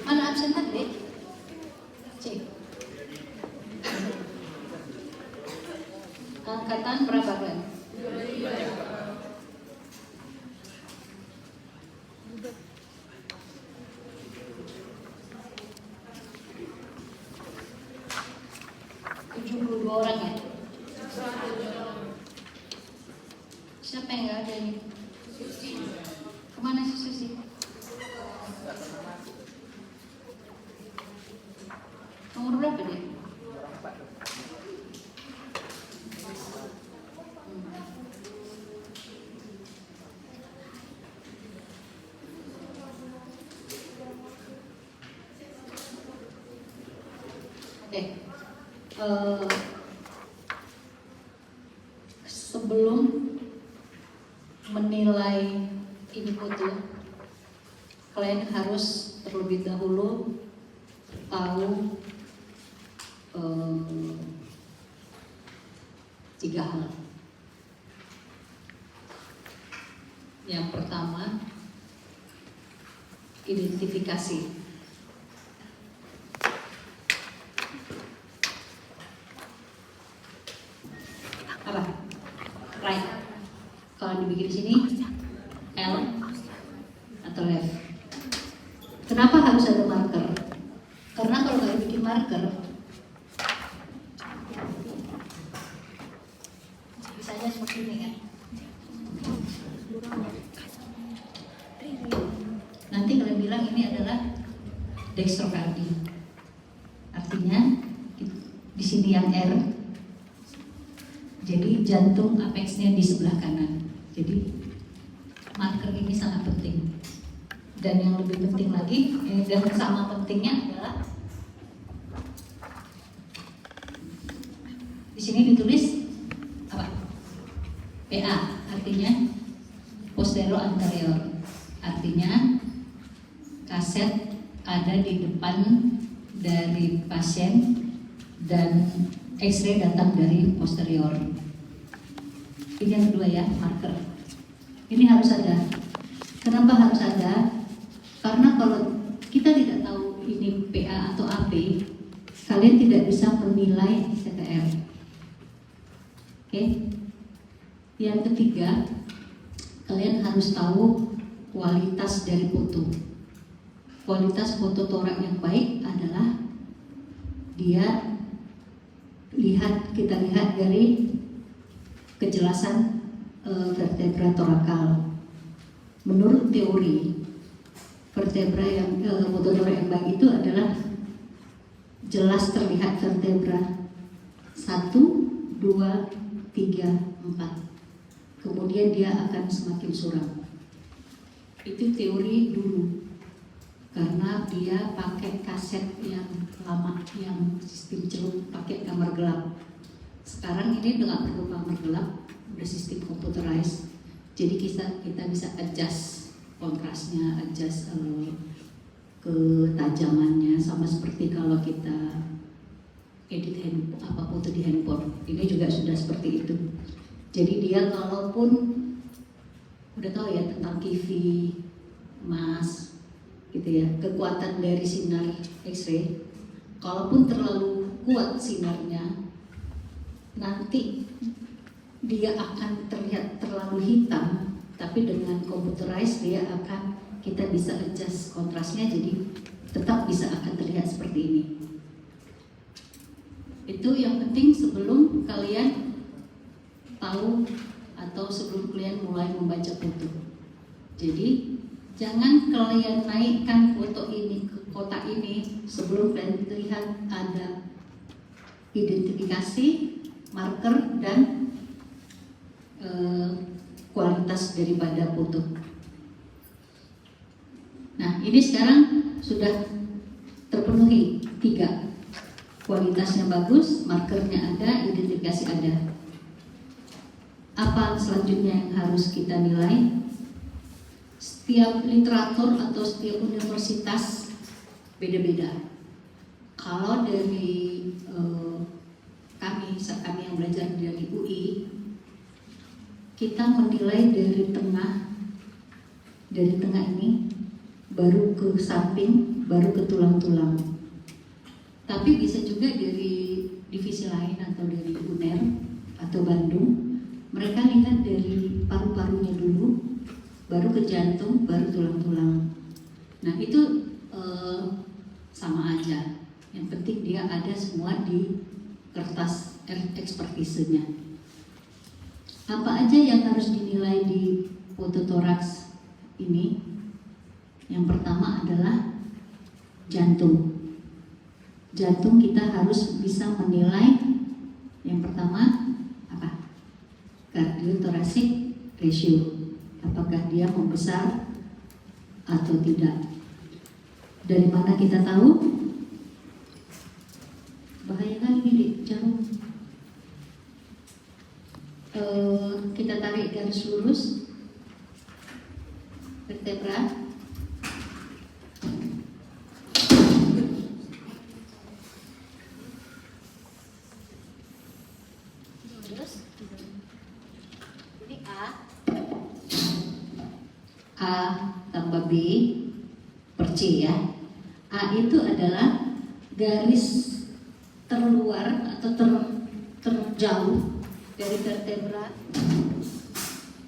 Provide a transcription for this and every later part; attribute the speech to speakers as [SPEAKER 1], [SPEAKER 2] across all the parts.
[SPEAKER 1] Mana absen tadi? Cek. Angkatan berapa kan? Orang ya? Siapa yang nggak ada ini? Kemana si Susi? Nomor berapa dia? Oke. Sebelum menilai ini foto, kalian harus terlebih dahulu tahu 3 hal. Yang pertama, identifikasi. Apa? Right. Kalau dibikin di sini L atau left. Kenapa harus ada marker? Karena kalau nggak dibikin marker, misalnya seperti ini kan. Nanti kalian bilang ini adalah dextrocardia. Artinya di sini yang R, jadi jantung apexnya di sebelah kanan. Jadi marker ini sangat penting. Dan yang lebih penting lagi, dan sama pentingnya adalah di sini ditulis apa? PA, artinya posterior anterior. Artinya kaset ada di depan dari pasien dan X-ray datang dari posterior. Ini yang kedua ya, marker. Ini harus ada. Kenapa harus ada? Karena kalau kita tidak tahu ini PA atau AP, kalian tidak bisa menilai CTR. Oke? Yang ketiga, kalian harus tahu kualitas dari foto. Kualitas foto torak yang baik adalah kita lihat dari kejelasan vertebra torakal. Menurut teori, vertebra yang foto torak yang baik itu adalah jelas terlihat vertebra 1, 2, 3, 4. Kemudian dia akan semakin suram. Itu teori dulu. Karena dia pakai kaset yang lama, yang sistem celup, pakai kamar gelap. Sekarang ini nggak perlu kamar gelap, udah sistem computerized. Jadi kita bisa adjust kontrasnya, adjust ketajamannya, sama seperti kalau kita edit foto di handphone. Ini juga sudah seperti itu. Jadi dia kalaupun udah tahu ya tentang KV, mas, gitu ya, kekuatan dari sinar X-ray, kalaupun terlalu kuat sinarnya, nanti dia akan terlihat terlalu hitam, tapi dengan computerized kita bisa adjust kontrasnya, jadi tetap bisa akan terlihat seperti ini. Itu yang penting sebelum kalian tahu atau sebelum kalian mulai membaca foto. Jadi jangan kalian naikkan foto ini ke kotak ini sebelum kalian lihat ada identifikasi, marker, dan kualitas daripada foto. Nah, ini sekarang sudah terpenuhi 3. Kualitasnya bagus, markernya ada, identifikasi ada. Apa selanjutnya yang harus kita nilai? Setiap literatur atau setiap universitas beda-beda. Kalau dari kami yang belajar dari UI, kita menilai dari tengah ini, baru ke samping, baru ke tulang-tulang. Tapi bisa juga dari divisi lain atau dari UNER atau Bandung, mereka lihat dari paru-parunya dulu, baru ke jantung, baru tulang-tulang. Nah itu sama aja. Yang penting dia ada semua di kertas ekspertisenya. Apa aja yang harus dinilai di fototoraks ini? Yang pertama adalah jantung. Jantung kita harus bisa menilai. Yang pertama apa? Cardiothoracic ratio. Apakah dia membesar atau tidak? Dari mana kita tahu? Bahaya kali ini jarum. Kita tarik garis lurus vertebra. Terus ini A tambah B per C ya. A itu adalah garis terluar atau terjauh dari vertebra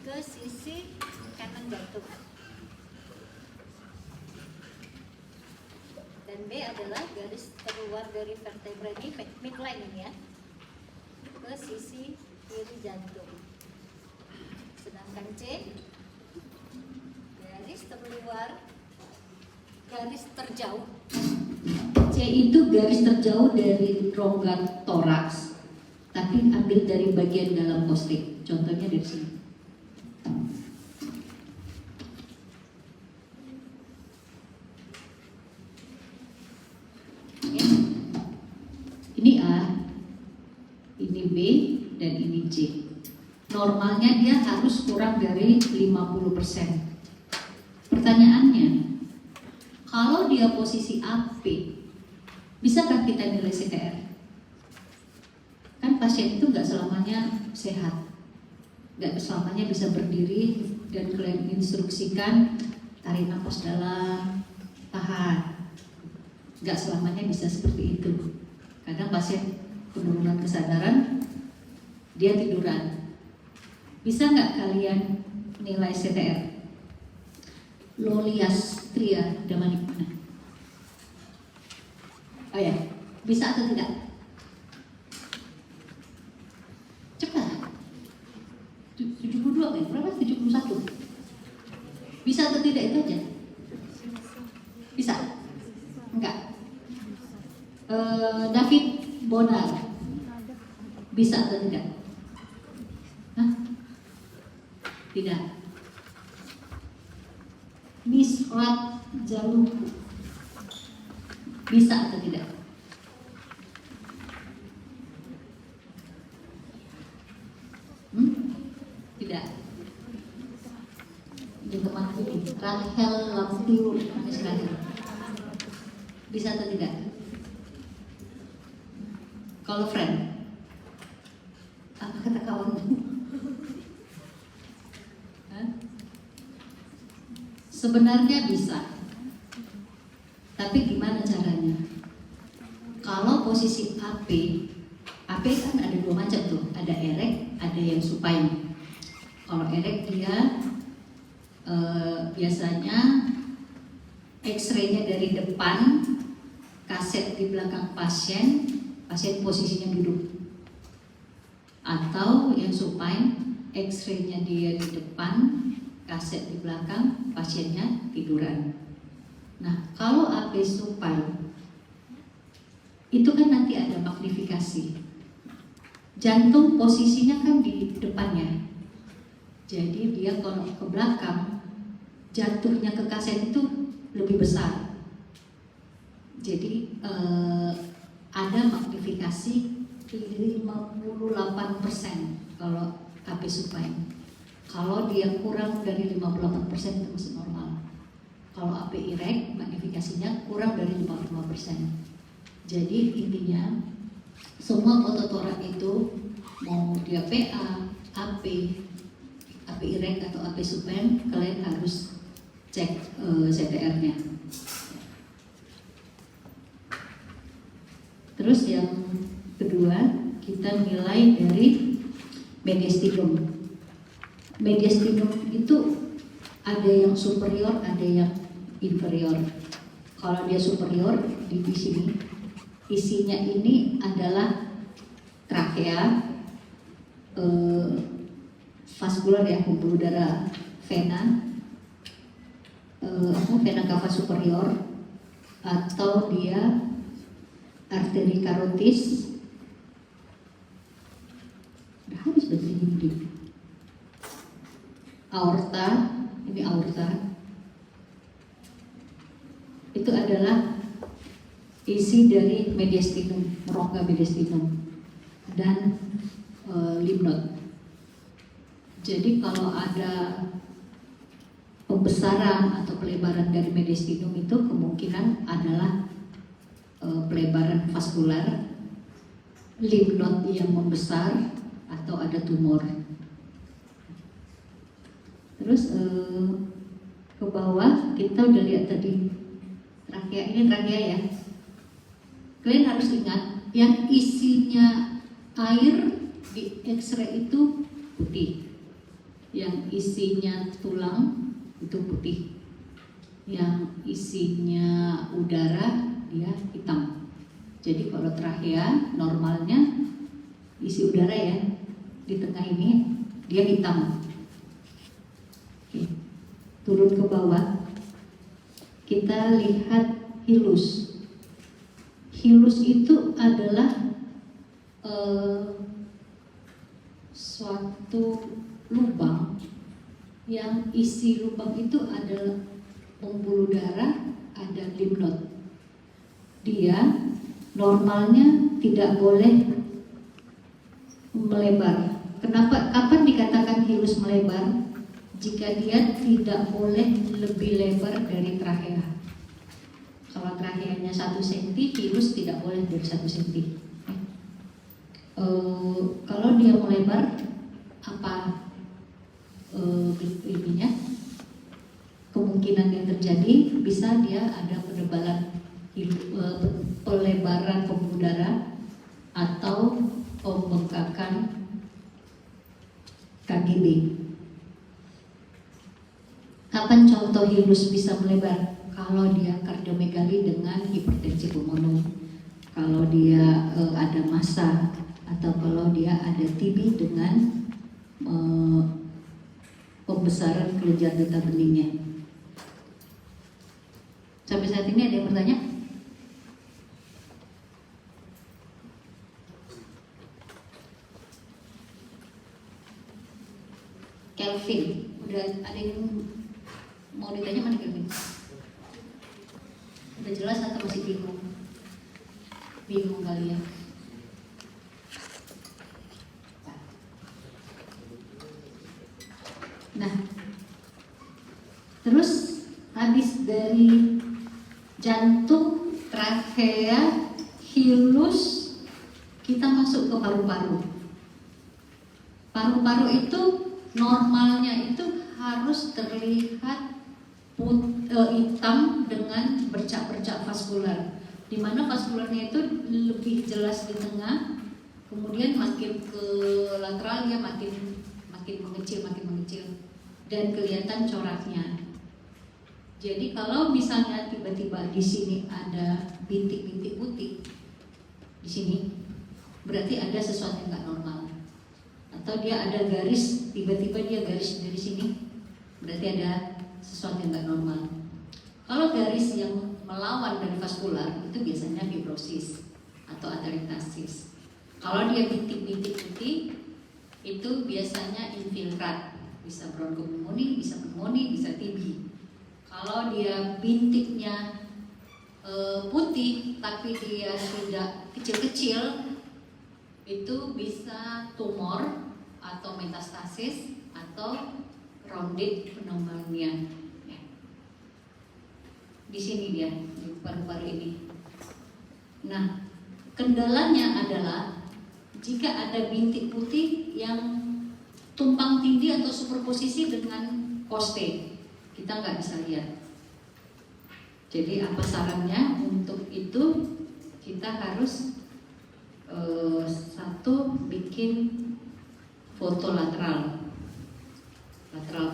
[SPEAKER 1] ke sisi kanan jantung. Dan B adalah garis terluar dari vertebra ini, midline ini ya, ke sisi kiri jantung. Sedangkan C garis terluar, garis terjauh. C itu garis terjauh dari rongga toraks, tapi ambil dari bagian dalam kostik. Contohnya dari sini. Ya. Ini A, ini B, dan ini C. Normalnya dia harus kurang dari 50%. Pertanyaannya, kalau dia posisi AP, bisakah kita nilai CTR? Kan pasien itu nggak selamanya sehat, nggak selamanya bisa berdiri dan kalian instruksikan tarik nafas dalam, tahan. Nggak selamanya bisa seperti itu. Kadang pasien penurunan kesadaran, dia tiduran. Bisa nggak kalian nilai CTR? Lolias Tria Damanik mana? Oh ya, bisa atau tidak? Cepat. 72 kan? Berapa? 71. Bisa atau tidak itu aja? Bisa? Enggak. David Bonar. Bisa atau tidak? Hah? Tidak. Miss Rat Jaluku. Bisa atau tidak? Tidak. Di kemana ini? Rahel Lampiur bisa atau tidak? Kalau friend, apa kata kawan? Sebenarnya bisa, tapi gimana caranya? Kalau posisi AP kan ada dua macam tuh, ada erect, ada yang supine. Kalau erect dia biasanya X-ray-nya dari depan, kaset di belakang pasien posisinya duduk. Atau yang supine, X-ray-nya dia di depan, kaset di belakang, pasiennya tiduran. Nah, kalau AP supine itu kan nanti ada magnifikasi. Jantung posisinya kan di depannya. Jadi dia kalau ke belakang, jatuhnya ke kaset itu lebih besar. Jadi ada magnifikasi 58% kalau AP supine. Kalau dia kurang dari 58% itu masih normal. Kalau AP erect, magnifikasinya kurang dari 55%. Jadi intinya semua fototorak itu mau dia PA, AP, irek atau AP supen, kalian harus cek CPR-nya. Terus yang kedua, kita nilai dari mediastinum. Mediastinum itu ada yang superior, ada yang inferior. Kalau dia superior di sini, isinya ini adalah trakea, vaskular ya, pembuluh darah vena, vena cava superior, atau dia arteri karotis. Udah habis berarti ini. Aorta, ini aorta. Itu adalah isi dari mediastinum, rongga mediastinum dan lymph node. Jadi kalau ada pembesaran atau pelebaran dari mediastinum itu kemungkinan adalah pelebaran vaskular, lymph node yang membesar, atau ada tumor. Terus ke bawah kita udah lihat tadi trakea, ini trakea ya. Kalian harus ingat yang isinya air di X-ray itu putih, yang isinya tulang itu putih, yang isinya udara dia hitam. Jadi kalau trakea normalnya isi udara ya, di tengah ini dia hitam. Oke. Turun ke bawah, kita lihat hilus. Hilus itu adalah suatu lubang yang isi lubang itu adalah pembuluh darah, ada lymph node. Dia normalnya tidak boleh melebar. Kenapa? Kapan dikatakan hilus melebar? Jika dia tidak boleh lebih lebar dari trakea. Kalau trakeanya 1 cm, hilus tidak boleh dari 1 cm. Kalau dia melebar, apa ininya? Kemungkinan yang terjadi bisa dia ada penebalan, pelebaran pembuluh darah atau pembengkakan KGB. Kapan contoh hilus bisa melebar? Kalau dia kardiomegali dengan hipertensi pulmoner, kalau dia ada massa, atau kalau dia ada TB dengan pembesaran kelenjar getah beningnya. Sampai saat ini ada yang bertanya? Kelvin, udah ada yang mau ditanya mana Kelvin? Udah jelas atau masih bingung? Bingung kali ya? Nah, terus habis dari jantung, trakea, hilus, kita masuk ke paru-paru. Paru-paru itu normalnya itu harus terlihat hitam dengan bercak-bercak vaskular, di mana vaskularnya itu lebih jelas di tengah, kemudian makin ke lateral ya makin mengecil dan kelihatan coraknya. Jadi kalau misalnya tiba-tiba di sini ada bintik-bintik putih di sini, berarti ada sesuatu yang nggak normal. Atau dia ada garis, tiba-tiba dia garis dari sini, berarti ada sesuatu yang nggak normal. Kalau garis yang melawan dari vaskular itu biasanya fibrosis atau atelektasis. Kalau dia bintik-bintik putih itu biasanya infiltrat, bisa bronkopneumonia, bisa pneumonia, bisa TB. Kalau dia bintiknya putih tapi dia tidak kecil-kecil, itu bisa tumor atau metastasis atau rounded pneumonia. Di sini dia, di paru-paru ini. Nah, kendalanya adalah jika ada bintik putih yang tumpang tindih atau superposisi dengan poste, kita nggak bisa lihat. Jadi apa sarannya untuk itu? Kita harus satu, bikin foto lateral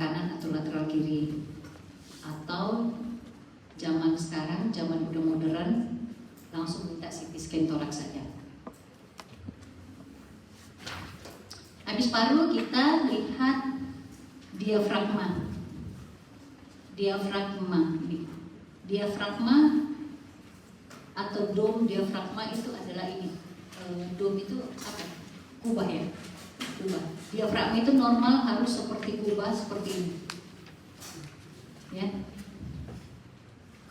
[SPEAKER 1] kanan atau lateral kiri, atau zaman sekarang, zaman udah modern, langsung minta CT scan toraks saja. Habis paru kita lihat diafragma. Diafragma atau dom diafragma itu adalah ini. Dom itu apa? Kubah ya. Kubah. Diafragma itu normal harus seperti kubah seperti ini. Ya.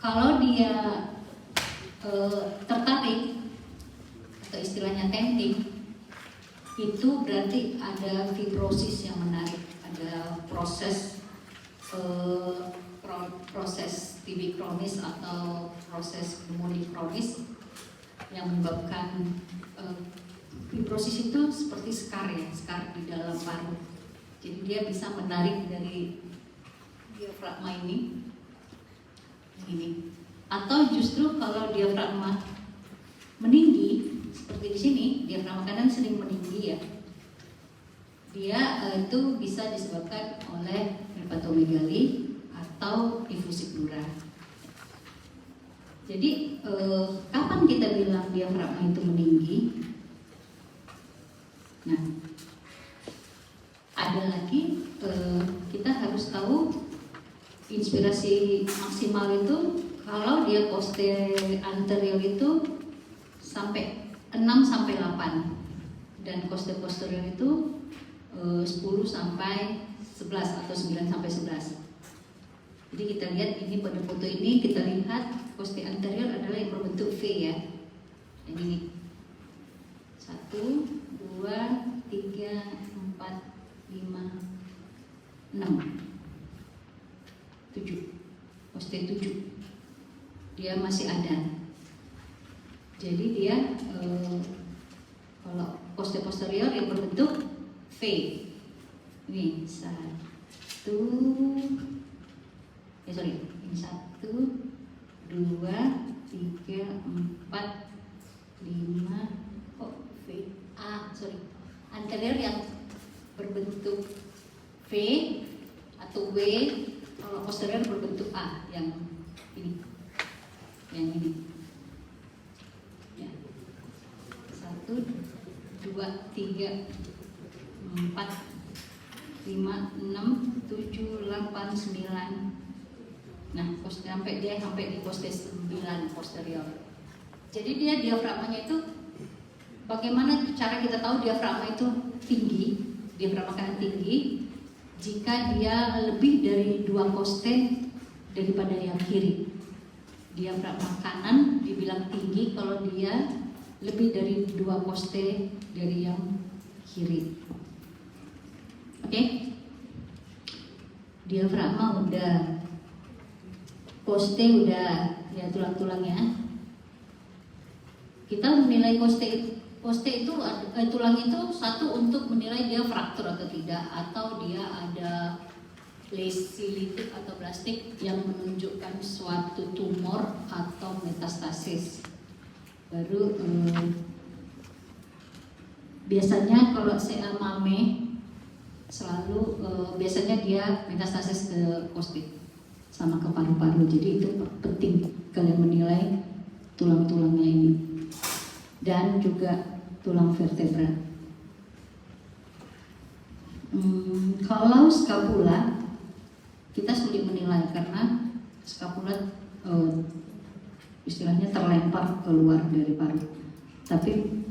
[SPEAKER 1] Kalau dia tertarik atau istilahnya tenting, itu berarti ada fibrosis yang menarik, ada proses TB kronis atau proses pneumonia kronis yang menyebabkan fibrosis itu seperti skar di dalam paru. Jadi dia bisa menarik dari diafragma ini. Atau justru kalau diafragma meninggi seperti di sini, diafragma kanan sering meninggi ya. Dia itu bisa disebabkan oleh hepatomegali atau infusi pleura. Jadi kapan kita bilang diafragma itu meninggi? Nah, ada lagi kita harus tahu inspirasi maksimal itu kalau dia poste anterior itu sampai 6 sampai 8 dan poste posterior itu 10 sampai 11 atau 9 sampai 11. Jadi kita lihat ini pada foto ini, kita lihat poste anterior adalah yang berbentuk V ya. Ini 1, 2, 3, 4, 5, 6, 7, poste 7 dia masih ada. Jadi dia kalau poste posterior yang berbentuk V ini 1, ini 1, 2, 3, 4, 5, V anterior yang berbentuk V atau W, kalau posterior berbentuk A yang ini. Ya. 1, 2, 3, 4, 5, 6, 7, 8, 9. Nah, sampai di poste 9 posterior. Jadi dia diafragmanya itu, bagaimana cara kita tahu diafragma itu tinggi, diafragma kanan tinggi, jika dia lebih dari 2 poste daripada yang kiri. Diafragma kanan dibilang tinggi kalau dia lebih dari 2 poste dari yang kiri. Oke? Diafragma udah, poste udah, ya tulang-tulangnya. Kita menilai poste itu, tulang itu satu untuk menilai dia fraktur atau tidak, atau dia ada lesi litik atau plastik yang menunjukkan suatu tumor atau metastasis. Baru biasanya kalau CA mame selalu biasanya dia metastasis ke poste sama ke paru-paru. Jadi itu penting kalian menilai tulang-tulangnya ini dan juga tulang vertebra. Kalau skapula kita sulit menilai karena skapula istilahnya terlempar keluar dari paru. Tapi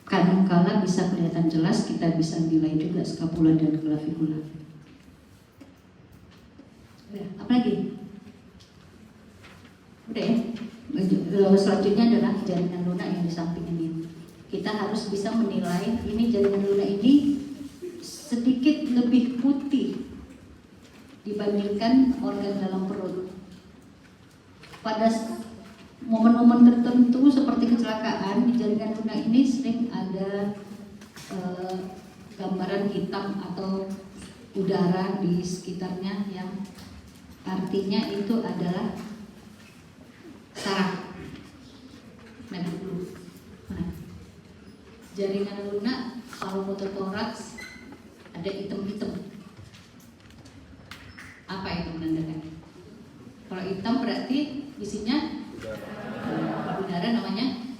[SPEAKER 1] kadang-kala bisa kelihatan jelas, kita bisa nilai juga skapula dan clavicula. Apa lagi? Udah ya? Selanjutnya adalah jaringan lunak yang di samping ini. Kita harus bisa menilai ini jaringan lunak ini sedikit lebih putih dibandingkan organ dalam perut. Pada momen-momen tertentu seperti kecelakaan, di jaringan lunak ini sering ada gambar gambaran hitam atau udara di sekitarnya yang artinya itu adalah saraf merah dulu. Nah, jaringan lunak kalau mototoraks ada hitam-hitam. Apa itu menandakan? Kalau hitam berarti isinya udara, namanya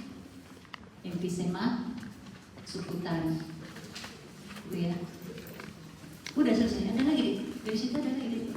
[SPEAKER 1] emfisema subkutan. Gitu ya. Udah selesai. Ada lagi dari situ, ada lagi.